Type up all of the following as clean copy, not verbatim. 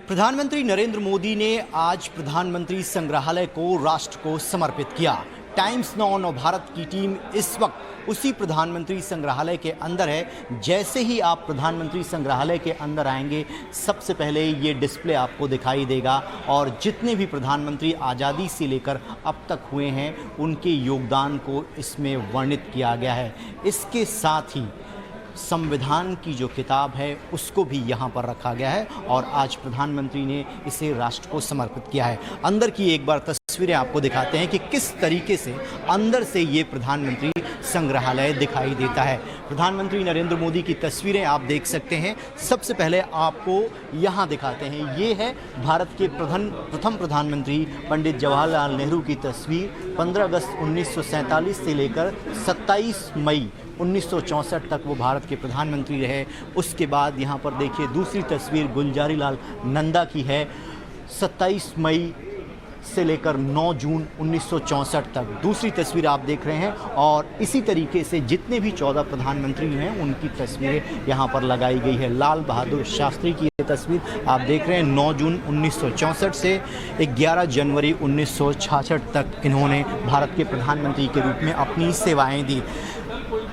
प्रधानमंत्री नरेंद्र मोदी ने आज प्रधानमंत्री संग्रहालय को राष्ट्र को समर्पित किया। टाइम्स नाउ नवभारत की टीम इस वक्त उसी प्रधानमंत्री संग्रहालय के अंदर है। जैसे ही आप प्रधानमंत्री संग्रहालय के अंदर आएंगे, सबसे पहले ये डिस्प्ले आपको दिखाई देगा और जितने भी प्रधानमंत्री आज़ादी से लेकर अब तक हुए हैं, उनके योगदान को इसमें वर्णित किया गया है। इसके साथ ही संविधान की जो किताब है उसको भी यहाँ पर रखा गया है और आज प्रधानमंत्री ने इसे राष्ट्र को समर्पित किया है। अंदर की एक बार तस्वीरें आपको दिखाते हैं कि किस तरीके से अंदर से ये प्रधानमंत्री संग्रहालय दिखाई देता है। प्रधानमंत्री नरेंद्र मोदी की तस्वीरें आप देख सकते हैं। सबसे पहले आपको यहाँ दिखाते हैं, ये है भारत के प्रथम प्रधानमंत्री पंडित जवाहरलाल नेहरू की तस्वीर। 15 अगस्त 1947 से लेकर 27 मई 1964 तक वो भारत के प्रधानमंत्री रहे। उसके बाद यहाँ पर देखिए दूसरी तस्वीर गुलजारी लाल नंदा की है। 27 मई से लेकर 9 जून 1964 तक दूसरी तस्वीर आप देख रहे हैं और इसी तरीके से जितने भी 14 प्रधानमंत्री हैं उनकी तस्वीरें यहाँ पर लगाई गई है। लाल बहादुर शास्त्री की ये तस्वीर आप देख रहे हैं। 9 जून 1964 से 11 जनवरी 1966 तक इन्होंने भारत के प्रधानमंत्री के रूप में अपनी सेवाएं दी।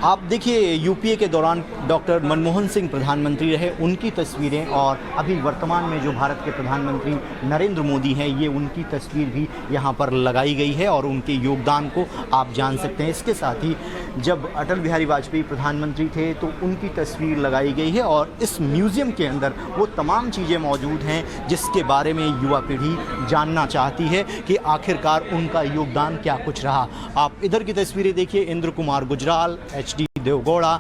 आप देखिए यूपीए के दौरान डॉक्टर मनमोहन सिंह प्रधानमंत्री रहे, उनकी तस्वीरें, और अभी वर्तमान में जो भारत के प्रधानमंत्री नरेंद्र मोदी हैं, ये उनकी तस्वीर भी यहाँ पर लगाई गई है और उनके योगदान को आप जान सकते हैं। इसके साथ ही जब अटल बिहारी वाजपेयी प्रधानमंत्री थे तो उनकी तस्वीर लगाई गई है और इस म्यूज़ियम के अंदर वो तमाम चीज़ें मौजूद हैं जिसके बारे में युवा पीढ़ी जानना चाहती है कि आखिरकार उनका योगदान क्या कुछ रहा। आप इधर की तस्वीरें देखिए, इंद्र कुमार गुजराल, HD देवगौड़ा,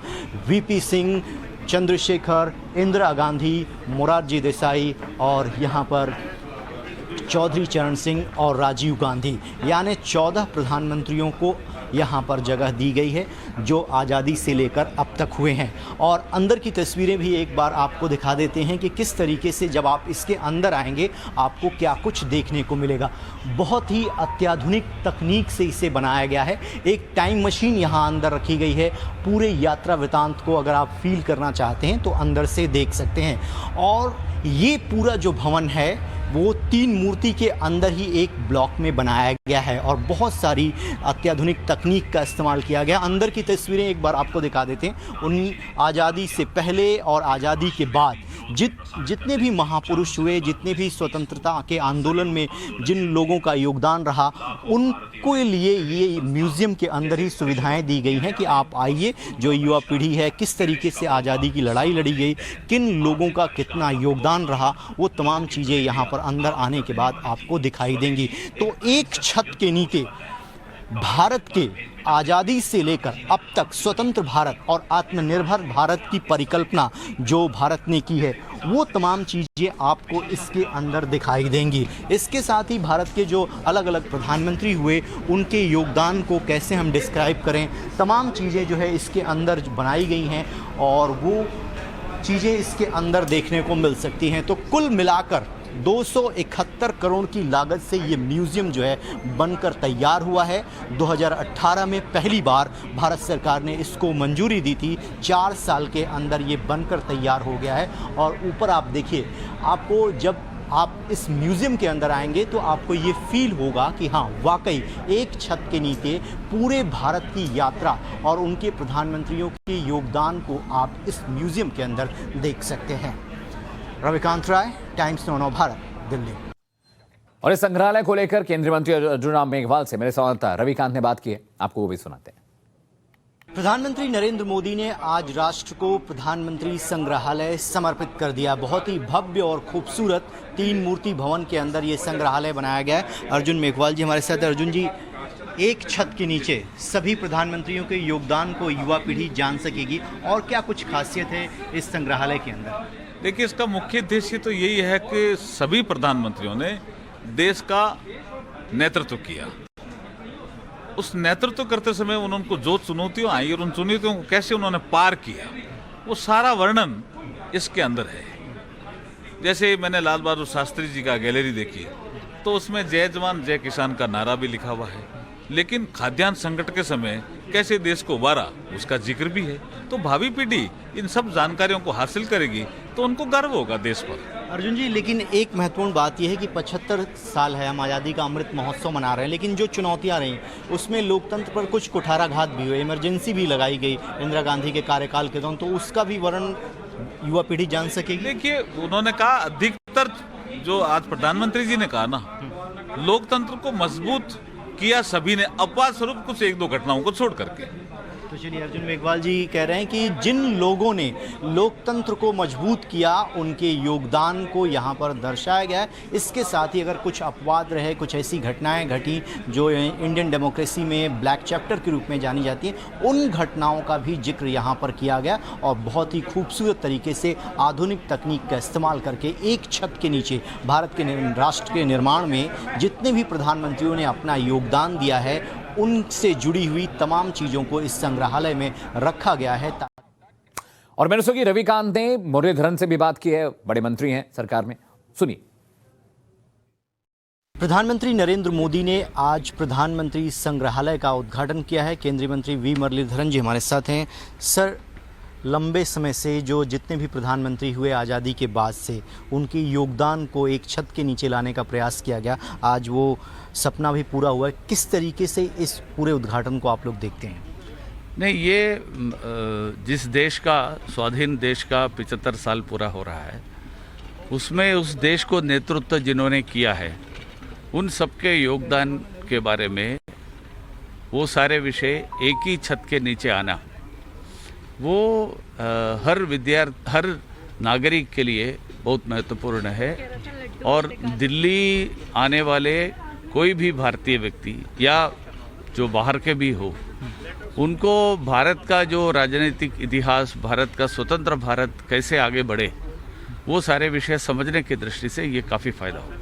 VP सिंह, चंद्रशेखर, इंदिरा गांधी, मोरारजी देसाई और यहाँ पर चौधरी चरण सिंह और राजीव गांधी, यानी 14 प्रधानमंत्रियों को यहाँ पर जगह दी गई है जो आज़ादी से लेकर अब तक हुए हैं। और अंदर की तस्वीरें भी एक बार आपको दिखा देते हैं कि किस तरीके से जब आप इसके अंदर आएंगे आपको क्या कुछ देखने को मिलेगा। बहुत ही अत्याधुनिक तकनीक से इसे बनाया गया है। एक टाइम मशीन यहाँ अंदर रखी गई है। पूरे यात्रा वृतांत को अगर आप फील करना चाहते हैं तो अंदर से देख सकते हैं। और ये पूरा जो भवन है वो 3 मूर्ति के अंदर ही एक ब्लॉक में बनाया गया है और बहुत सारी अत्याधुनिक तकनीक का इस्तेमाल किया गया। अंदर की तस्वीरें एक बार आपको दिखा देते हैं। उन आज़ादी से पहले और आज़ादी के बाद जितने भी महापुरुष हुए, जितने भी स्वतंत्रता के आंदोलन में जिन लोगों का योगदान रहा, उनको लिए ये म्यूज़ियम के अंदर ही सुविधाएं दी गई हैं कि आप आइए, जो युवा पीढ़ी है किस तरीके से आज़ादी की लड़ाई लड़ी गई, किन लोगों का कितना योगदान रहा, वो तमाम चीज़ें यहाँ पर अंदर आने के बाद आपको दिखाई देंगी। तो एक छत के नीचे भारत के आज़ादी से लेकर अब तक स्वतंत्र भारत और आत्मनिर्भर भारत की परिकल्पना जो भारत ने की है, वो तमाम चीज़ें आपको इसके अंदर दिखाई देंगी। इसके साथ ही भारत के जो अलग अलग प्रधानमंत्री हुए, उनके योगदान को कैसे हम डिस्क्राइब करें, तमाम चीज़ें जो है इसके अंदर बनाई गई हैं और वो चीज़ें इसके अंदर देखने को मिल सकती हैं। तो कुल मिलाकर 271 करोड़ की लागत से ये म्यूज़ियम जो है बनकर तैयार हुआ है। 2018 में पहली बार भारत सरकार ने इसको मंजूरी दी थी। 4 साल के अंदर ये बनकर तैयार हो गया है। और ऊपर आप देखिए, आपको जब आप इस म्यूज़ियम के अंदर आएंगे तो आपको ये फील होगा कि हाँ, वाकई एक छत के नीचे पूरे भारत की यात्रा और उनके प्रधानमंत्रियों के योगदान को आप इस म्यूज़ियम के अंदर देख सकते हैं। रविकांत राय, टाइम्स नाउ नवभारत, दिल्ली। और इस संग्रहालय को लेकर केंद्रीय मंत्री अर्जुन राम मेघवाल से मेरे संवाददाता रविकांत ने बात की है, आपको वो भी सुनाते हैं। प्रधानमंत्री नरेंद्र मोदी ने आज राष्ट्र को प्रधानमंत्री संग्रहालय समर्पित कर दिया। बहुत ही भव्य और खूबसूरत 3 मूर्ति भवन के अंदर ये संग्रहालय बनाया गया है। अर्जुन मेघवाल जी हमारे साथ हैं। अर्जुन जी, एक छत के नीचे सभी प्रधानमंत्रियों के योगदान को युवा पीढ़ी जान सकेगी, और क्या कुछ खासियत है इस संग्रहालय के अंदर? देखिए, इसका मुख्य उद्देश्य तो यही है कि सभी प्रधानमंत्रियों ने देश का नेतृत्व किया। उस नेतृत्व करते समय उनको जो चुनौतियां आई और उन चुनौतियों को कैसे उन्होंने पार किया, वो सारा वर्णन इसके अंदर है। जैसे मैंने लाल बहादुर शास्त्री जी का गैलरी देखी तो उसमें जय जवान जय किसान का नारा भी लिखा हुआ है, लेकिन खाद्यान्न संकट के समय कैसे देश को उबारा उसका जिक्र भी है। तो भावी पीढ़ी इन सब जानकारियों को हासिल करेगी तो उनको गर्व होगा देश पर। अर्जुन जी, लेकिन एक महत्वपूर्ण बात यह है कि 75 साल है, हम आज़ादी का अमृत महोत्सव मना रहे हैं, लेकिन जो चुनौतियां रहीं उसमें लोकतंत्र पर कुछ कुठाराघात भी हुए, इमरजेंसी भी लगाई गई इंदिरा गांधी के कार्यकाल के दौरान, तो उसका भी वर्णन युवा पीढ़ी जान सकेगी। देखिए, उन्होंने कहा अधिकतर जो आज प्रधानमंत्री जी ने कहा ना, लोकतंत्र को मजबूत किया सभी ने, अपवाद स्वरूप कुछ एक दो घटनाओं को छोड़ करके। तो चलिए, अर्जुन मेघवाल जी कह रहे हैं कि जिन लोगों ने लोकतंत्र को मजबूत किया उनके योगदान को यहाँ पर दर्शाया गया है। इसके साथ ही अगर कुछ अपवाद रहे, कुछ ऐसी घटनाएं घटी जो इंडियन डेमोक्रेसी में ब्लैक चैप्टर के रूप में जानी जाती हैं, उन घटनाओं का भी जिक्र यहाँ पर किया गया और बहुत ही खूबसूरत तरीके से आधुनिक तकनीक का इस्तेमाल करके एक छत के नीचे भारत के राष्ट्र के निर्माण में जितने भी प्रधानमंत्रियों ने अपना योगदान दिया है उनसे जुड़ी हुई तमाम चीजों को इस संग्रहालय में रखा गया है। और मैंने सुना कि रविकांत ने मुरलीधरन से भी बात की है, बड़े मंत्री हैं सरकार में, सुनिए। प्रधानमंत्री नरेंद्र मोदी ने आज प्रधानमंत्री संग्रहालय का उद्घाटन किया है। केंद्रीय मंत्री वी मुरलीधरन जी हमारे साथ हैं। सर, लंबे समय से जो जितने भी प्रधानमंत्री हुए आज़ादी के बाद से, उनके योगदान को एक छत के नीचे लाने का प्रयास किया गया, आज वो सपना भी पूरा हुआ है। किस तरीके से इस पूरे उद्घाटन को आप लोग देखते हैं? नहीं, ये जिस देश का, स्वाधीन देश का 75 साल पूरा हो रहा है, उसमें उस देश को नेतृत्व जिन्होंने किया है उन सबके योगदान के बारे में वो सारे विषय एक ही छत के नीचे आना, वो हर नागरिक के लिए बहुत महत्वपूर्ण है। और दिल्ली आने वाले कोई भी भारतीय व्यक्ति या जो बाहर के भी हो, उनको भारत का जो राजनीतिक इतिहास, भारत का स्वतंत्र भारत कैसे आगे बढ़े, वो सारे विषय समझने की दृष्टि से ये काफ़ी फायदा होगा।